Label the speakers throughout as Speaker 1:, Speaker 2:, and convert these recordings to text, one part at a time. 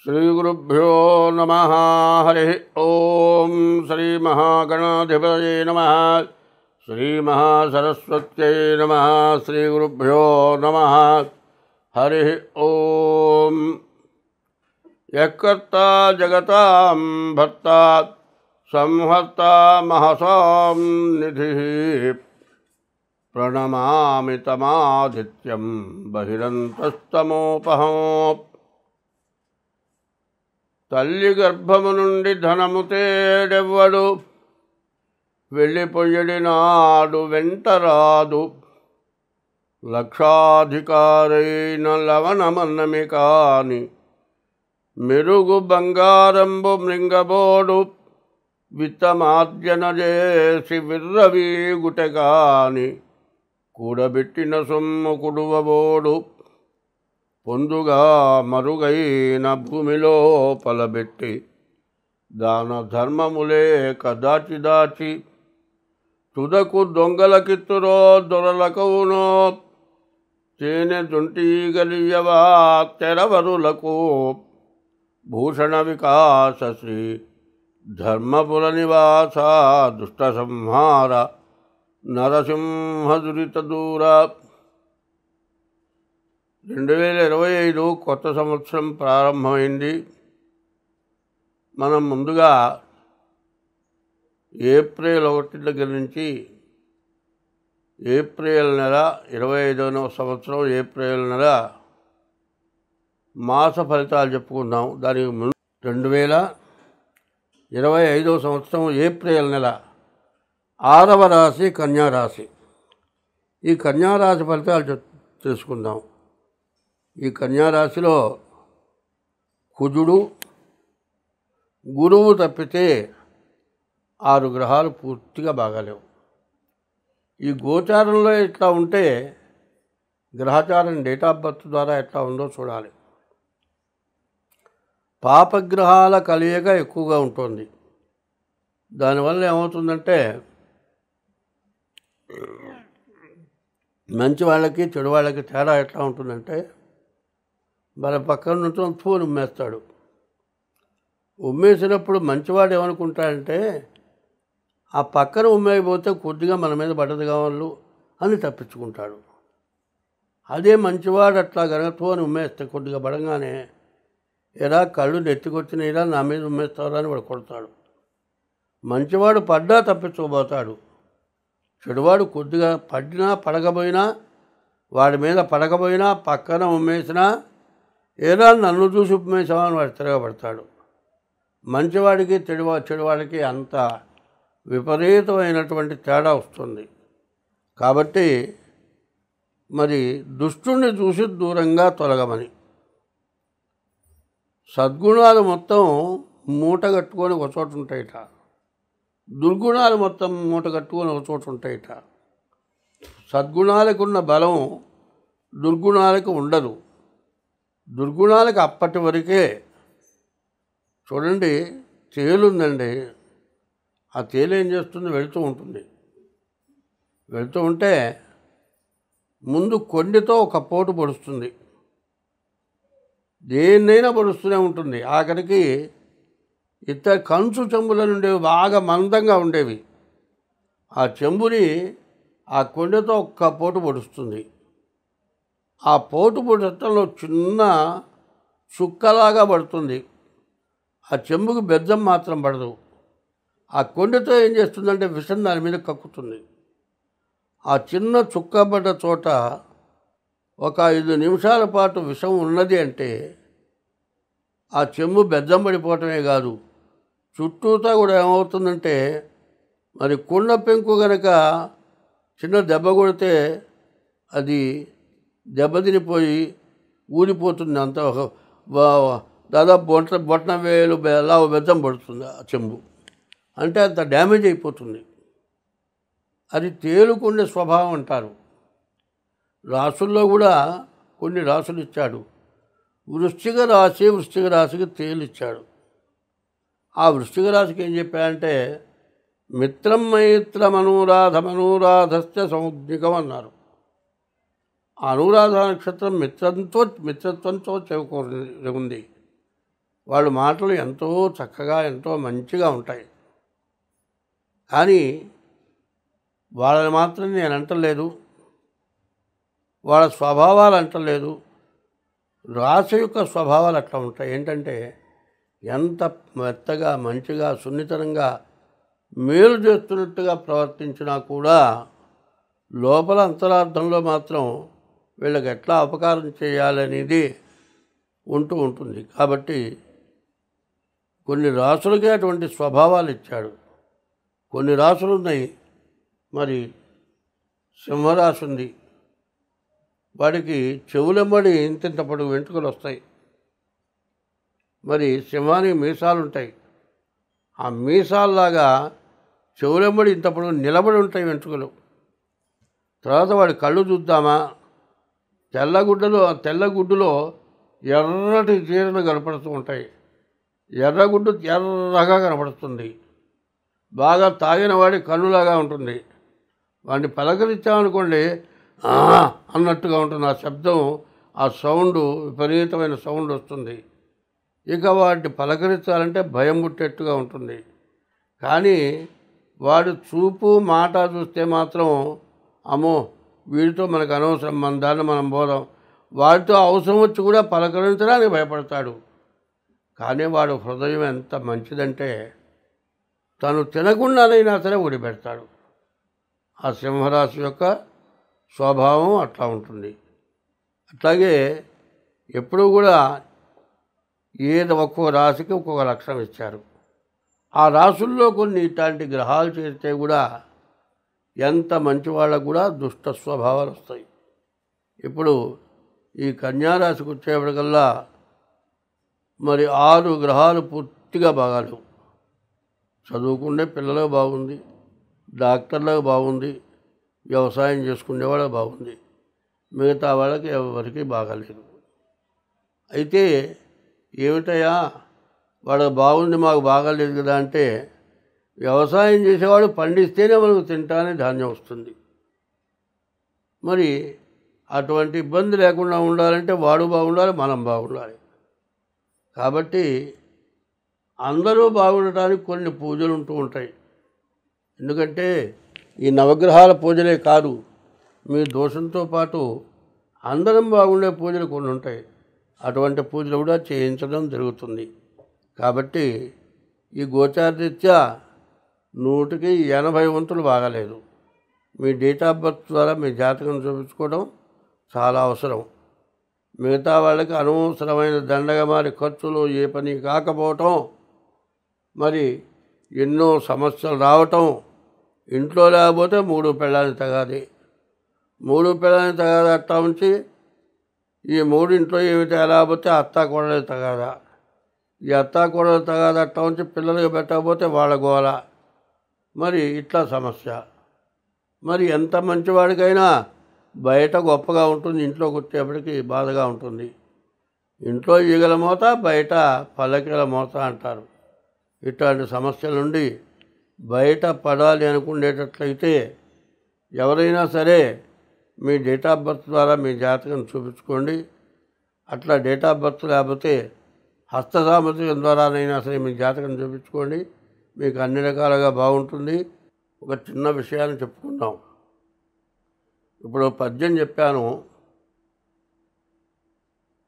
Speaker 1: श्रीगुरुभ्यो नमः। हरि ओम श्री महागणाधिपतये नमः। श्री महासरस्वत्यै नमः। श्रीगुरुभ्यो नमः। हरि ओम। यत्कर्ता जगतां भर्ता संहर्ता महसां निधिः प्रणमामि तमादित्यं बहिरन्तस्तमोपहम्। తల్లి గర్భము నుండి ధనము తేడెవ్వడు, వెళ్ళిపోయడి నాడు వెంటరాదు. లక్షాధికారైన లవణమన్నమి కాని మెరుగు బంగారంబు మృంగబోడు. విత్తమార్జన చేసి విర్రవీగుటె కాని కూడబెట్టిన సొమ్ము కుడువబోడు. పొందుగా మరుగైన భూమిలో పలబెట్టి దాన ధర్మములేక దాచి దాచి తుదకు దొంగలకిత్తురో దొరలకవునో. తేనె దుంటీగలియవా తెరవరులకు భూషణ వికాస శ్రీ ధర్మపుర నివాస దుష్ట సంహార నరసింహ దురిత దూర. 2025 కొత్త సంవత్సరం ప్రారంభమైంది. మనం ముందుగా ఏప్రిల్ 1 దగ్గర నుంచి ఏప్రిల్ నెల 25వ సంవత్సరం ఏప్రిల్ నెల మాస ఫలితాలు చెప్పుకుందాం. దానికి ముందు 2025వ సంవత్సరం ఏప్రిల్ నెల 6వ రాశి కన్యారాశి. ఈ కన్యారాశి ఫలితాలు తెలుసుకుందాం. ఈ కన్యారాశిలో కుజుడు గురువు తప్పితే 6 గ్రహాలు పూర్తిగా బాగాలేవు. ఈ గోచారంలో ఎట్లా ఉంటే గ్రహచారం డేట్ ఆఫ్ బర్త్ ద్వారా ఎట్లా ఉందో చూడాలి. పాపగ్రహాల కలయిక ఎక్కువగా ఉంటుంది. దానివల్ల ఏమవుతుందంటే మంచి వాళ్ళకి చెడు వాళ్ళకి తేడా ఎట్లా ఉంటుందంటే, వాళ్ళ పక్కన నుంచి ఫోన్ ఉమ్మేస్తాడు. ఉమ్మేసినప్పుడు మంచివాడు ఏమనుకుంటాడంటే, ఆ పక్కన ఉమ్మేయబోతే కొద్దిగా మన మీద పడ్డది కావాలి అని తప్పించుకుంటాడు. అదే మంచివాడు అట్లా కనుక ఫోన్ ఉమ్మేస్తే కొద్దిగా పడంగానే, ఎరా కళ్ళు నెత్తికొచ్చినాయిరా నా మీద ఉమ్మేస్తారా అని వాడు కొడతాడు. మంచివాడు పడ్డా తప్పించుకోబోతాడు. చెడువాడు కొద్దిగా పడినా పడకపోయినా, వాడి మీద పడకపోయినా, పక్కన ఉమ్మేసినా ఏదో నన్ను చూసి ఉమ్మేసామని వాడు తిరగబడతాడు. మంచివాడికి చెడువాడికి అంత విపరీతమైనటువంటి తేడా వస్తుంది. కాబట్టి మరి దుష్టుణ్ణి చూసి దూరంగా తొలగమని. సద్గుణాలు మొత్తం మూట కట్టుకొని ఒక చోట ఉంటాయిట, దుర్గుణాలు మొత్తం మూట కట్టుకొని ఒక చోట ఉంటాయిట. సద్గుణాలకు ఉన్న బలం దుర్గుణాలకు ఉండదు. దుర్గుణాలకు అప్పటి వరకే. చూడండి, తేలుందండి. ఆ తేలు ఏం చేస్తుంది? వెళుతూ ఉంటుంది. వెళుతూ ఉంటే ముందు కొండితో ఒక పోటు పొడుస్తుంది. దేన్నైనా పొడుస్తూనే ఉంటుంది. ఆఖరికి కంచు చెంబుల నుండేవి, బాగా మందంగా ఉండేవి. ఆ చెంబుని ఆ కొండతో ఒక్క పోటు పొడుస్తుంది. ఆ పోటు పొడటంలో చిన్న చుక్కలాగా పడుతుంది. ఆ చెంబుకి బెజ్జం మాత్రం పడదు. ఆ కొండతో ఏం చేస్తుందంటే విషం దాని మీద కక్కుతుంది. ఆ చిన్న చుక్క పడ్డ చోట ఒక 5 నిమిషాల పాటు విషం ఉన్నది అంటే ఆ చెంబు బెజ్జం పడిపోవటమే కాదు, చుట్టూతా కూడా ఏమవుతుందంటే, మరి కుండ పెంకు కనుక చిన్న దెబ్బ కొడితే అది దెబ్బతినిపోయి ఊడిపోతుంది. అంత దాదాపు బొట్టన వేలు ఎలా బెజ్జం పడుతుంది ఆ చెంబు. అంటే అంత డ్యామేజ్ అయిపోతుంది. అది తేలుకుండే స్వభావం అంటారు. రాసుల్లో కూడా కొన్ని రాసులు ఇచ్చాడు. వృశ్చిక రాశికి తేలు ఇచ్చాడు. ఆ వృశ్చిక రాశికి ఏం చెప్పాడంటే, మిత్రం మైత్రమనురాధమనురాధస్య సముద్రికం అన్నారు. అనురాధ నక్షత్రం మిత్రత్వంతో చేకూరి ఉంది. వాళ్ళ మాటలు ఎంతో చక్కగా ఎంతో మంచిగా ఉంటాయి. కానీ వాళ్ళని మాత్రం నేను అంటలేదు, వాళ్ళ స్వభావాలు అంటలేదు. రాశి యొక్క స్వభావాలు అట్లా ఉంటాయి. ఏంటంటే ఎంత మెత్తగా మంచిగా సున్నితనంగా మేలు చేస్తున్నట్టుగా ప్రవర్తించినా కూడా లోపల అంతరార్థంలో మాత్రం వీళ్ళకి ఎట్లా అపకారం చేయాలనేది ఉంటుంది. కాబట్టి కొన్ని రాసులకే అటువంటి స్వభావాలు ఇచ్చాడు. కొన్ని రాసులు ఉన్నాయి. మరి సింహరాశి ఉంది, వాడికి చెవులెమ్మడి ఇంతింత పొడుగు వెంట్రుకలు వస్తాయి. మరి సింహానికి మీసాలు ఉంటాయి. ఆ మీసాల్లాగా చెవులెమ్మడి ఇంత పొడుగు నిలబడి ఉంటాయి వెంట్రుకలు. తర్వాత వాడి కళ్ళు చూద్దామా, తెల్లగుడ్డులో ఎర్రటి చీరలు కనపడుతూ ఉంటాయి. ఎర్రగుడ్డు ఎర్రగా కనపడుతుంది. బాగా తాగిన వాడి కన్నులాగా ఉంటుంది. వాడిని పలకరించామనుకోండి అన్నట్టుగా ఉంటుంది. ఆ శబ్దం, ఆ సౌండ్ విపరీతమైన సౌండ్ వస్తుంది. ఇక వాడిని పలకరించాలంటే భయం పుట్టేట్టుగా ఉంటుంది. కానీ వాడు చూపు మాట చూస్తే మాత్రం అమ్మో వీడితో మనకు అనవసరం, మన దాన్ని మనం పోదాం, వాడితో అవసరం వచ్చి కూడా పలకరించడానికి భయపడతాడు. కానీ వాడు హృదయం ఎంత మంచిదంటే తను తినకుండానైనా సరే ఊడిపెడతాడు. ఆ సింహరాశి యొక్క స్వభావం అట్లా ఉంటుంది. అట్లాగే ఎప్పుడూ కూడా ఒక్కో రాశికి ఒక్కొక్క లక్షణం ఇచ్చారు. ఆ రాశుల్లో కొన్ని ఇట్లాంటి గ్రహాలు చేరితే కూడా ఎంత మంచి వాళ్ళకు కూడా దుష్ట స్వభావాలు వస్తాయి. ఇప్పుడు ఈ కన్యారాశికి వచ్చేప్పటికల్లా మరి 6 గ్రహాలు పూర్తిగా బాగాలేవు. చదువుకునే పిల్లలకు బాగుంది, డాక్టర్లకు బాగుంది, వ్యవసాయం చేసుకునే వాళ్ళకి బాగుంది, మిగతా వాళ్ళకి ఎవరికి బాగాలేదు. అయితే ఏమిటయ్యా వాళ్ళకి బాగుంది మాకు బాగాలేదు కదా అంటే, వ్యవసాయం చేసేవాడు పండిస్తేనే మనకు తింటానే ధాన్యం వస్తుంది. మరి అటువంటి ఇబ్బంది లేకుండా ఉండాలంటే వాడు బాగుండాలి, మనం బాగుండాలి. కాబట్టి అందరూ బాగుండటానికి కొన్ని పూజలు ఉంటూ ఉంటాయి. ఎందుకంటే ఈ నవగ్రహాల పూజలే కాదు, మీ దోషంతో పాటు అందరం బాగుండే పూజలు కొన్ని ఉంటాయి. అటువంటి పూజలు కూడా చేయించడం జరుగుతుంది. కాబట్టి ఈ గోచారరీత్యా 100కి 80 వంతులు బాగాలేదు. మీ డేట్ ఆఫ్ బర్త్ ద్వారా మీ జాతకం చూపించుకోవడం చాలా అవసరం. మిగతా వాళ్ళకి అనవసరమైన దండగమారి ఖర్చులు, ఏ పని కాకపోవటం, మరి ఎన్నో సమస్యలు రావటం, ఇంట్లో లేకపోతే 3 పెళ్ళాన్ని తగాది, 3 పెళ్ళాన్ని తగాదా అట్టా ఉంచి ఈ 3 ఇంట్లో ఏమి తేలేకపోతే అత్తా కోడలు తగాదా, ఈ అత్తా కోడలు తగాదా అట్టా ఉంచి పిల్లలకి పెట్టకపోతే వాళ్ళ గోల, మరి ఇట్లా సమస్య. మరి ఎంత మంచివాడికైనా బయట గొప్పగా ఉంటుంది, ఇంట్లోకి వచ్చేప్పటికి బాధగా ఉంటుంది. ఇంట్లో ఈగల మోత, బయట పల్లకిల మోత అంటారు. ఇట్లాంటి సమస్యల నుండి బయట పడాలి అనుకునేటట్లయితే ఎవరైనా సరే మీ డేట్ ఆఫ్ బర్త్ ద్వారా మీ జాతకం చూపించుకోండి. అట్లా డేట్ ఆఫ్ బర్త్ లేకపోతే హస్త సాముద్రికం ద్వారానైనా సరే మీ జాతకం చూపించుకోండి. మీకు అన్ని రకాలుగా బాగుంటుంది. ఒక చిన్న విషయాన్ని చెప్పుకుందాం. ఇప్పుడు పద్యం చెప్పాను,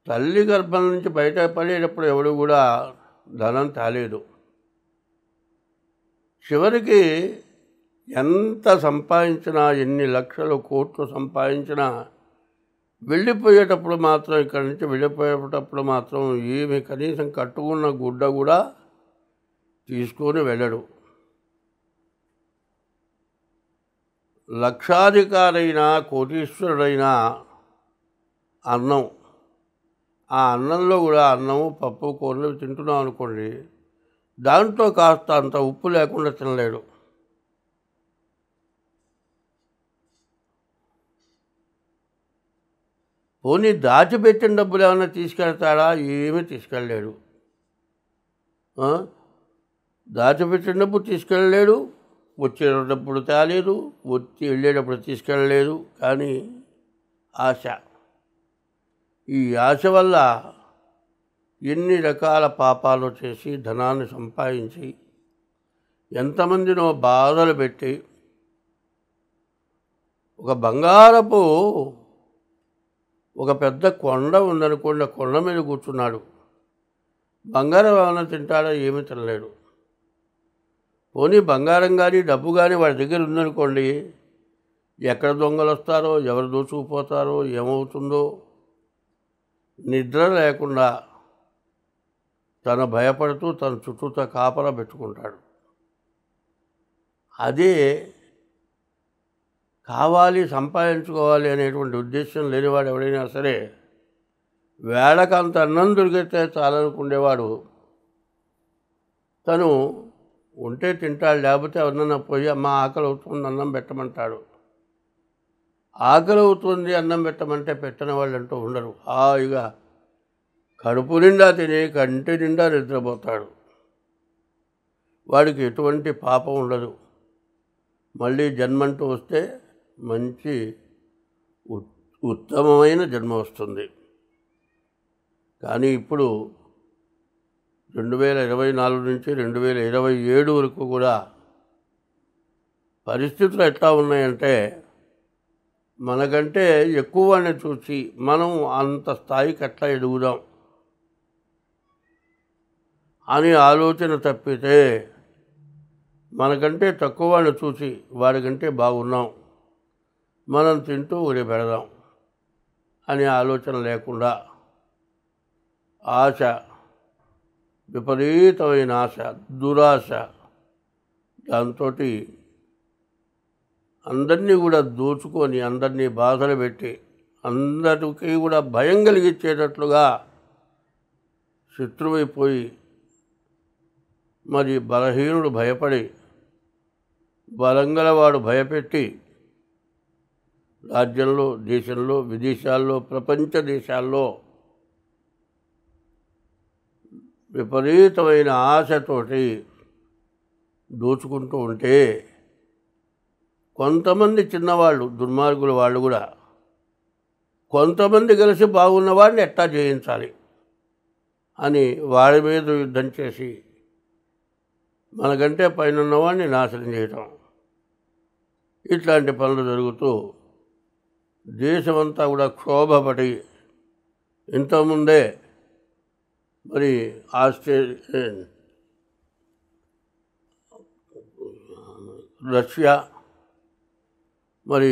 Speaker 1: తల్లి గర్భం నుంచి బయట పడేటప్పుడు ఎవడు కూడా ధనం తేలేదు. చివరికి ఎంత సంపాదించినా, ఎన్ని లక్షలు కోట్లు సంపాదించినా వెళ్ళిపోయేటప్పుడు మాత్రం, ఇక్కడి నుంచి వెళ్ళిపోయేటప్పుడు మాత్రం ఏమి కనీసం కట్టుకున్న గుడ్డ కూడా తీసుకొని వెళ్ళడు. లక్షాధికారైనా కోటీశ్వరుడైనా అన్నం, ఆ అన్నంలో కూడా అన్నము పప్పు కూరలు తింటున్నాం అనుకోండి, దాంట్లో కాస్త అంత ఉప్పు లేకుండా తినలేడు. పోనీ దాచిపెట్టిన డబ్బులు ఏమైనా తీసుకెళ్తాడా? ఏమీ తీసుకెళ్ళలేడు. దాచిపెట్టిన డబ్బు తీసుకెళ్ళలేడు, వచ్చేటప్పుడు తేలేదు, వచ్చి వెళ్ళేటప్పుడు తీసుకెళ్ళలేదు. కానీ ఆశ, ఈ ఆశ వల్ల ఎన్ని రకాల పాపాలు చేసి ధనాన్ని సంపాదించి ఎంతమందినో బాధలు పెట్టి ఒక బంగారపు ఒక పెద్ద కొండ ఉందనుకోండి, ఆ కొండ మీద కూర్చున్నాడు. బంగారం ఏమైనా తింటాడో ఏమీ తినలేడు. పోనీ బంగారం కానీ డబ్బు కానీ వాడి దగ్గర ఉందనుకోండి, ఎక్కడ దొంగలు వస్తారో, ఎవరు దోచుకుపోతారో, ఏమవుతుందో నిద్ర లేకుండా తను భయపడుతూ తన చుట్టూతో కాపలా పెట్టుకుంటాడు. అదే కావాలి, సంపాదించుకోవాలి అనేటువంటి ఉద్దేశం లేనివాడు ఎవడైనా సరే వేళకంత అన్నం దొరికితే చాలనుకునేవాడు తను ఉంటే తింటాడు, లేకపోతే ఎవరినన్నా పోయి అమ్మ ఆకలి అవుతుంది అన్నం పెట్టమంటాడు. ఆకలి అవుతుంది అన్నం పెట్టమంటే పెట్టని వాళ్ళు అంటూ ఉండరు. హాయిగా కడుపు నిండా తిని కంటి నిండా నిద్రపోతాడు. వాడికి ఎటువంటి పాపం ఉండదు. మళ్ళీ జన్మంటూ వస్తే మంచి ఉత్తమమైన జన్మ వస్తుంది. కానీ ఇప్పుడు 2024 నుంచి 2027 వరకు కూడా పరిస్థితులు ఎట్లా ఉన్నాయంటే, మనకంటే ఎక్కువ వాడిని చూసి మనం అంత స్థాయికి ఎట్లా ఎదుగుదాం అని ఆలోచన తప్పితే, మనకంటే తక్కువ వాడిని చూసి వాడికంటే బాగున్నాం, మనం తింటూ ఊరి పెడదాం అనే ఆలోచన లేకుండా ఆశ, విపరీతమైన ఆశ, దురాశ, దాంతో అందరినీ కూడా దోచుకొని అందరినీ బాధలు పెట్టి అందరికీ కూడా భయం కలిగించేటట్లుగా శత్రువైపోయి, మరి బలహీనుడు భయపడి బలంగలవాడు భయపెట్టి రాజ్యంలో, దేశంలో, విదేశాల్లో, ప్రపంచ దేశాల్లో విపరీతమైన ఆశతోటి దోచుకుంటూ ఉంటే, కొంతమంది చిన్నవాళ్ళు దుర్మార్గుల వాళ్ళు కూడా కొంతమంది కలిసి బాగున్నవాడిని ఎట్టా జయించాలి అని వాడి మీద యుద్ధం చేసి మనకంటే పైన ఉన్నవాడిని నాశనం చేయటం, ఇట్లాంటి పనులు జరుగుతూ దేశమంతా కూడా క్షోభపడి, ఇంతకుముందే మరి రష్యా మరి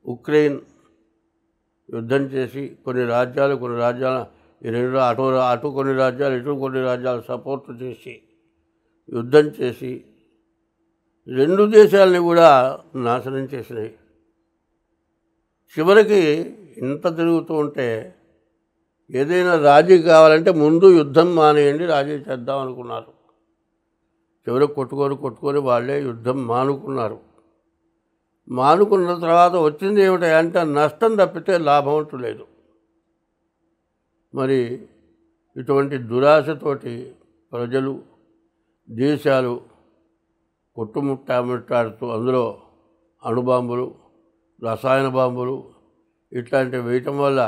Speaker 1: ఉక్రెయిన్ యుద్ధం చేసి కొన్ని రాజ్యాలు ఈ రెండు అటు కొన్ని రాజ్యాలు ఇటు కొన్ని రాజ్యాలు సపోర్ట్ చేసి యుద్ధం చేసి రెండు దేశాలని కూడా నాశనం చేసినాయి. చివరికి ఇంత తిరుగుతూ ఉంటే ఏదైనా రాజీ కావాలంటే ముందు యుద్ధం మానేయండి, రాజీ చేద్దాం అనుకున్నారు. చివరికి కొట్టుకొని వాళ్ళే యుద్ధం మానుకున్నారు. మానుకున్న తర్వాత వచ్చింది ఏమిటంటే నష్టం తప్పితే లాభం అంటూ లేదు. మరి ఇటువంటి దురాశతోటి ప్రజలు, దేశాలు కొట్టుముట్టాడుతూ అందులో అణుబాంబులు, రసాయన బాంబులు ఇట్లాంటివి వేయటం వల్ల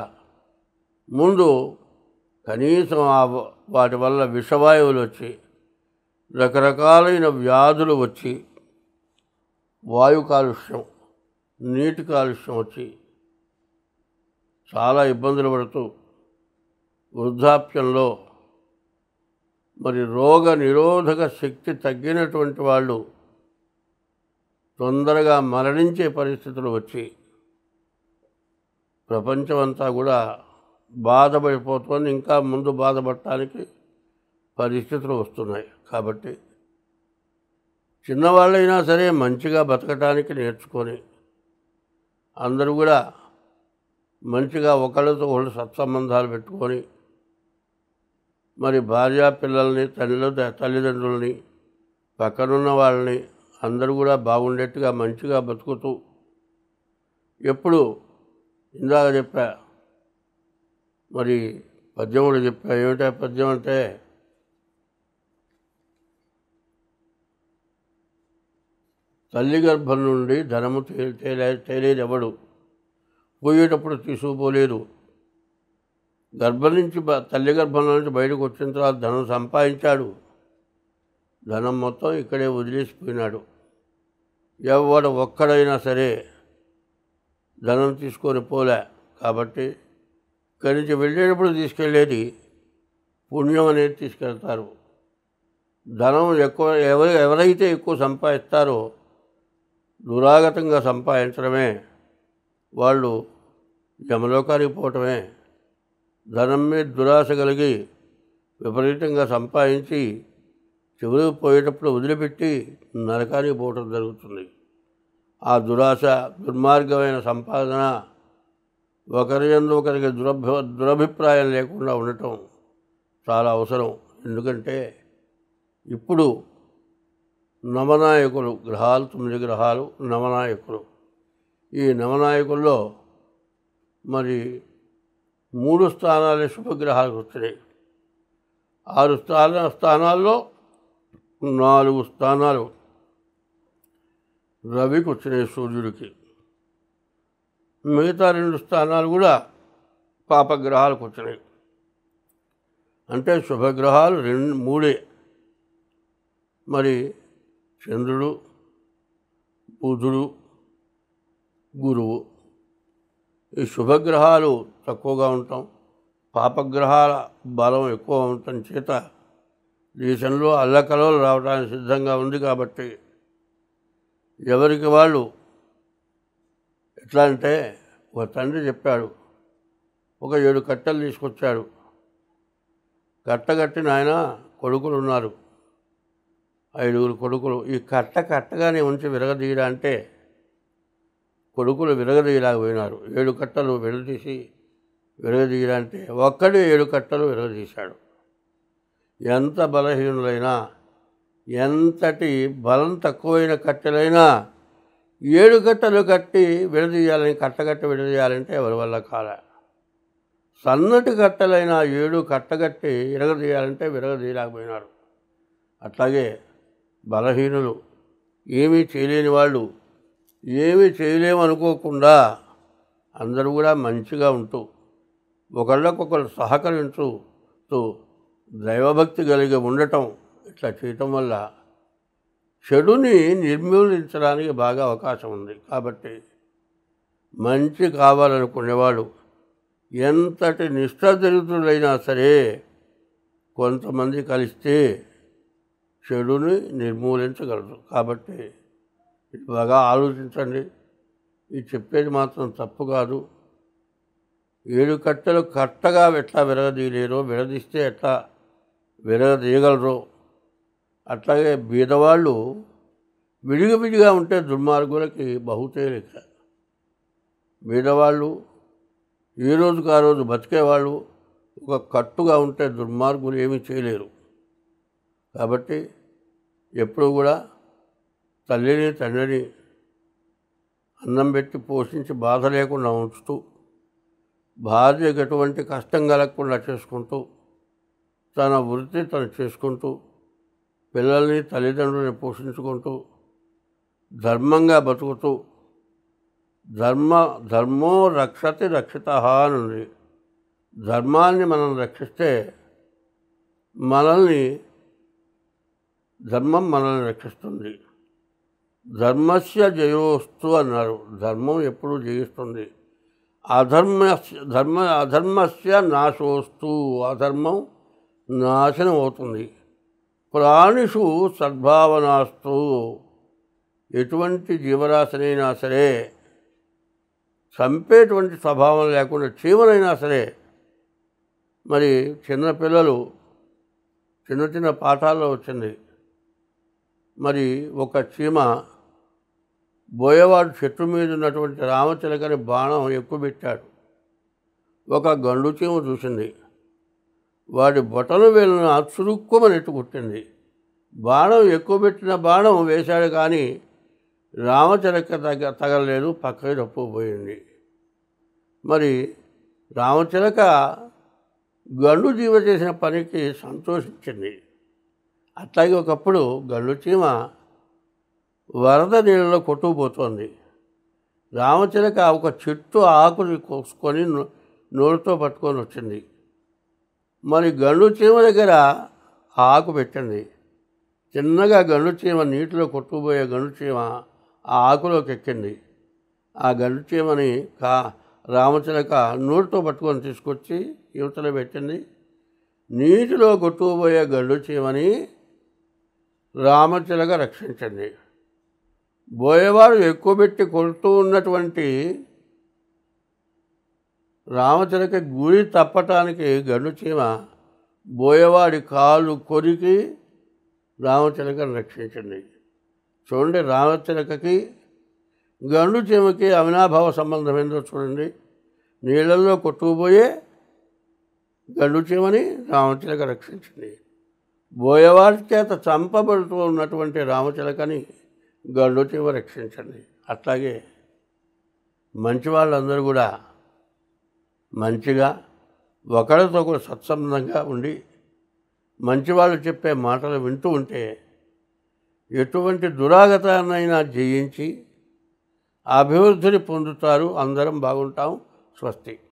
Speaker 1: ముందు కనీసం వాటి వల్ల విషవాయువులు వచ్చి రకరకాలైన వ్యాధులు వచ్చి, వాయు కాలుష్యం, నీటి కాలుష్యం వచ్చి చాలా ఇబ్బందులు పడుతూ వృద్ధాప్యంలో మరి రోగ నిరోధక శక్తి తగ్గినటువంటి వాళ్ళు తొందరగా మరణించే పరిస్థితులు వచ్చి ప్రపంచమంతా కూడా బాధపడిపోతుంది. ఇంకా ముందు బాధపడటానికి పరిస్థితులు వస్తున్నాయి. కాబట్టి చిన్నవాళ్ళైనా సరే మంచిగా బతకటానికి నేర్చుకొని అందరూ కూడా మంచిగా ఒకళ్ళతో ఒకళ్ళు సత్సంబంధాలు పెట్టుకొని మరి భార్య పిల్లల్ని, తల్లిదండ్రులని, పక్కనున్న వాళ్ళని అందరూ కూడా బాగుండేట్టుగా మంచిగా బతుకుతూ ఎప్పుడు ఇందాక చెప్పా, మరి పద్యం కూడా చెప్పా. ఏమిటా పద్యం అంటే, తల్లి గర్భం నుండి ధనము తేలేదెవడు, పోయేటప్పుడు తీసుకుపోలేదు, తల్లి గర్భంలో నుంచి బయటకు వచ్చిన తర్వాత ధనం సంపాదించాడు. ధనం మొత్తం ఇక్కడే వదిలేసిపోయినాడు. ఎవడు ఒక్కడైనా సరే ధనం తీసుకొని పోలే. కాబట్టి ఇక్కడి నుంచి వెళ్ళేటప్పుడు తీసుకెళ్ళేది పుణ్యం అనేది తీసుకెళ్తారు. ధనం ఎక్కువ ఎవరైతే ఎక్కువ సంపాదిస్తారో దురాగతంగా సంపాదించడమే, వాళ్ళు యమలోకానికి పోవటమే. ధనం మీద దురాశ కలిగి విపరీతంగా సంపాదించి చివరికి పోయేటప్పుడు వదిలిపెట్టి నరకానికి పోవటం జరుగుతుంది. ఆ దురాశ, దుర్మార్గమైన సంపాదన, ఒకరి యందు ఒకరికి దురభిప్రాయం లేకుండా ఉండటం చాలా అవసరం. ఎందుకంటే ఇప్పుడు నవనాయకులు గ్రహాలు, 9 గ్రహాలు నవనాయకులు. ఈ నవనాయకుల్లో మరి 3 స్థానాలే శుభగ్రహాలకు వచ్చినాయి. 6 స్థానాల్లో 4 స్థానాలు రవికి వచ్చినాయి, సూర్యుడికి. మిగతా 2 స్థానాలు కూడా పాపగ్రహాలకు వచ్చినాయి. అంటే శుభగ్రహాలు 3. మరి చంద్రుడు, బుధుడు, గురువు. ఈ శుభగ్రహాలు తక్కువగా ఉంటాం, పాపగ్రహాల బలం ఎక్కువ ఉండటం చేత దేశంలో అల్లకలోలు రావడానికి సిద్ధంగా ఉంది. కాబట్టి ఎవరికి వాళ్ళు ఎట్లా అంటే, ఒక తండ్రి చెప్పాడు, ఒక 7 కట్టెలు తీసుకొచ్చాడు. కట్టగట్టిన ఆయన కొడుకులు ఉన్నారు, 5 కొడుకులు. ఈ కట్టగానే ఉంచి విరగదీయడా అంటే కొడుకులు విరగదీయలేకపోయినారు. 7 కట్టలు విడదీసి విరగదీయడా అంటే ఒక్కడే 7 కట్టలు విరగదీశాడు. ఎంత బలహీనులైనా, ఎంతటి బలం తక్కువైన కట్టెలైనా 7 కట్టలు కట్టి విడదీయాలని, కట్టగట్టి విడదీయాలంటే ఎవరి వల్ల కాల. సన్నటి కట్టెలైన 7 కట్టగట్టి విరగదీయాలంటే విరగదీయలేకపోయినారు. అట్లాగే బలహీనులు, ఏమీ చేయలేని వాళ్ళు, ఏమీ చేయలేమనుకోకుండా అందరూ కూడా మంచిగా ఉంటూ ఒకళ్ళకొకరు సహకరించు దైవభక్తి కలిగి ఉండటం, ఇట్లా చేయటం వల్ల చెడుని నిర్మూలించడానికి బాగా అవకాశం ఉంది. కాబట్టి మంచి కావాలనుకునేవాడు ఎంతటి నిష్ఠాదరిద్రులైనా సరే కొంతమంది కలిస్తే చెడుని నిర్మూలించగలరు. కాబట్టి ఇది బాగా ఆలోచించండి. ఇది చెప్పేది మాత్రం తప్పు కాదు. 7 కట్టెలు కట్టగా ఎట్లా విరగదీయలేరో, విడదీస్తే ఎట్లా విరగదీయగలరో, అట్లాగే బీదవాళ్ళు విడిగా ఉంటే దుర్మార్గులకి బహుతేలిక. బీదవాళ్ళు ఏ రోజుకు ఆ రోజు బతికేవాళ్ళు ఒక కట్టుగా ఉంటే దుర్మార్గులు ఏమీ చేయలేరు. కాబట్టి ఎప్పుడు కూడా తల్లిని తండ్రిని అన్నం పెట్టి పోషించి బాధ లేకుండా ఉంచుతూ, భార్యకు ఎటువంటి కష్టం కలగకుండా చేసుకుంటూ, తన వృత్తి తను చేసుకుంటూ, పిల్లల్ని తల్లిదండ్రులని పోషించుకుంటూ, ధర్మంగా బతుకుతూ, ధర్మో రక్షతి రక్షిత అని ఉంది. ధర్మాన్ని మనం రక్షిస్తే ధర్మం మనల్ని రక్షిస్తుంది. ధర్మస్య జయోస్తు అన్నారు. ధర్మం ఎప్పుడూ జయిస్తుంది. అధర్మస్య నాశోస్తు, అధర్మం నాశనం అవుతుంది. ప్రాణిషు సద్భావనాస్తు, ఎటువంటి జీవరాశినైనా సరే చంపేటువంటి స్వభావం లేకుండా, చీమలైనా సరే. మరి చిన్నపిల్లలు చిన్న పాఠాల్లో వచ్చింది. మరి ఒక చీమ బోయవాడు చెట్టు మీద ఉన్నటువంటి రామచిలకని బాణం ఎక్కువ పెట్టాడు. ఒక గండు చీమ చూసింది, వాడి బొటను వేలును చురుక్కుమని ఎట్టుకొట్టింది. బాణం ఎక్కువ పెట్టిన బాణం వేశాడు, కానీ రామచిలక తగలలేదు, పక్కకి తప్పుకుపోయింది. మరి రామచిలక గండు జీవ చేసిన పనికి సంతోషించింది. అట్లాగే ఒకప్పుడు గండు చీమ వరద నీళ్ళలో కొట్టుకుపోతోంది. రామచిలక ఒక చెట్టు ఆకుని కోసుకొని నోటితో పట్టుకొని వచ్చింది. మరి గండు చీమ దగ్గర ఆకు పెట్టింది. చిన్నగా గండు చీమ నీటిలో కొట్టుకుపోయే గండు చీమ ఆ ఆకులోకి ఎక్కింది. ఆ గండు చీమని రామచిలక నోటితో పట్టుకొని తీసుకొచ్చి యువతలో పెట్టింది. నీటిలో కొట్టుకుపోయే గండు చీమని రామచిలక రక్షించింది. బోయేవాడు ఎక్కువ పెట్టి కొడుతూ ఉన్నటువంటి రామచిలక గురి తప్పటానికి గండు చీమ బోయేవాడి కాలు కొరికి రామచిలకను రక్షించింది. చూడండి, రామచిలకకి గండు చీమకి అవినాభావ సంబంధం ఏందో చూడండి. నీళ్ళల్లో కొట్టుకుపోయే గండు చీమని రామచిలక రక్షించింది. బోయేవాడి చేత చంపబడుతూ ఉన్నటువంటి రామచిలకని గండు చీమ రక్షించండి. అట్లాగే మంచి వాళ్ళందరూ కూడా మంచిగా ఒకరితో ఒకరు సత్సంబంధంగా ఉండి మంచివాళ్ళు చెప్పే మాటలు వింటూ ఉంటే ఎటువంటి దురాగతాన్నైనా జయించి అభివృద్ధిని పొందుతారు. అందరం బాగుంటాం. స్వస్తి.